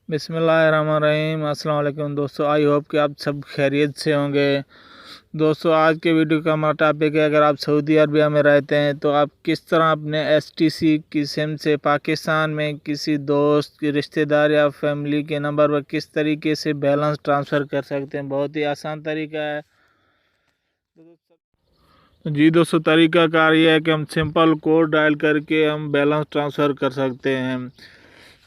बिस्मिल्लाहिर्रहमानिर्रहीम। अस्सलाम वालेकुम दोस्तों, आई होप कि आप सब खैरियत से होंगे। दोस्तों, आज के वीडियो का हमारा टॉपिक है, अगर आप सऊदी अरबिया में रहते हैं तो आप किस तरह अपने एसटीसी की सिम से पाकिस्तान में किसी दोस्त की रिश्तेदार या फैमिली के नंबर पर किस तरीके से बैलेंस ट्रांसफ़र कर सकते हैं। बहुत ही आसान तरीका है। जी दोस्तों, तरीकाकार ये है कि हम सिंपल कोड डायल करके हम बैलेंस ट्रांसफ़र कर सकते हैं।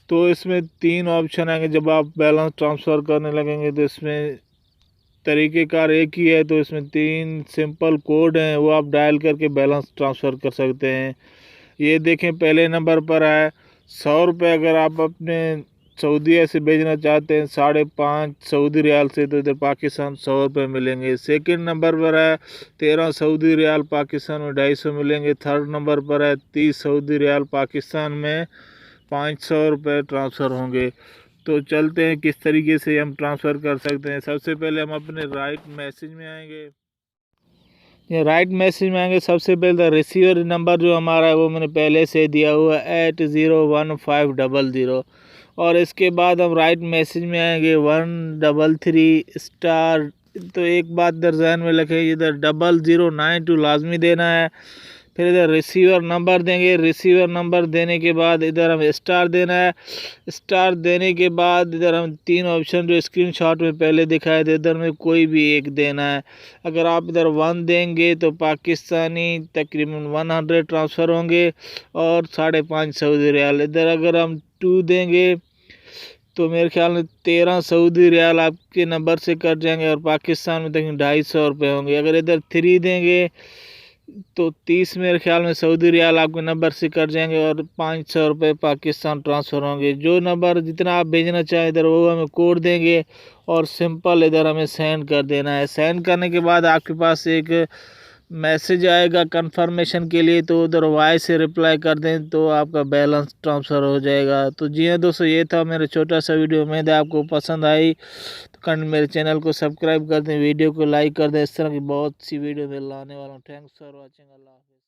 तो इसमें 3 ऑप्शन आएंगे। जब आप बैलेंस ट्रांसफ़र करने लगेंगे तो इसमें तरीक़ेकार एक ही है। तो इसमें 3 सिंपल कोड हैं, वो आप डायल करके बैलेंस ट्रांसफ़र कर सकते हैं। ये देखें, पहले नंबर पर है 100 रुपये। अगर आप अपने सऊदीया से भेजना चाहते हैं 5.5 सऊदी रियाल से, तो इधर पाकिस्तान 100 रुपये मिलेंगे। सेकंड नंबर पर है 13 सऊदी रियाल, पाकिस्तान में 250 मिलेंगे। थर्ड नंबर पर है 30 सऊदी रियाल, पाकिस्तान में 500 रुपये ट्रांसफ़र होंगे। तो चलते हैं किस तरीके से हम ट्रांसफ़र कर सकते हैं। सबसे पहले हम अपने राइट मैसेज में आएंगे। सबसे पहले रिसीवर नंबर जो हमारा है वो मैंने पहले से दिया हुआ है 801500। और इसके बाद हम राइट मैसेज में आएंगे 133 स्टार। तो एक बात इधर जहन में रखें, इधर 0092 लाजमी देना है। फिर इधर रिसीवर नंबर देंगे। रिसीवर नंबर देने के बाद इधर हम स्टार देना है। स्टार देने के बाद इधर हम 3 ऑप्शन जो स्क्रीनशॉट में पहले दिखाए थे, इधर में कोई भी एक देना है। अगर आप इधर 1 देंगे तो पाकिस्तानी तकरीबन 100 ट्रांसफ़र होंगे और 5.5 सऊदी रियाल। इधर अगर हम 2 देंगे तो मेरे ख्याल में 13 सऊदी रियाल आपके नंबर से कट जाएंगे और पाकिस्तान में तकरीबन 250 रुपये होंगे। अगर इधर 3 देंगे तो 30 मेरे ख्याल में सऊदी रियाल आपके नंबर से कट जाएंगे और 500 रुपये पाकिस्तान ट्रांसफ़र होंगे। जो नंबर जितना आप भेजना चाहें इधर वो हमें कोड देंगे और सिंपल इधर हमें सेंड कर देना है। सेंड करने के बाद आपके पास एक मैसेज आएगा कंफर्मेशन के लिए, तो उधर वाई से रिप्लाई कर दें तो आपका बैलेंस ट्रांसफ़र हो जाएगा। तो जी हाँ दोस्तों, ये था मेरा छोटा सा वीडियो। उम्मीद है आपको पसंद आई। तो मेरे चैनल को सब्सक्राइब कर दें, वीडियो को लाइक कर दें। इस तरह की बहुत सी वीडियो मैं लाने वाला हूँ। Thanks for watching. अल्लाह हाफ़िज़।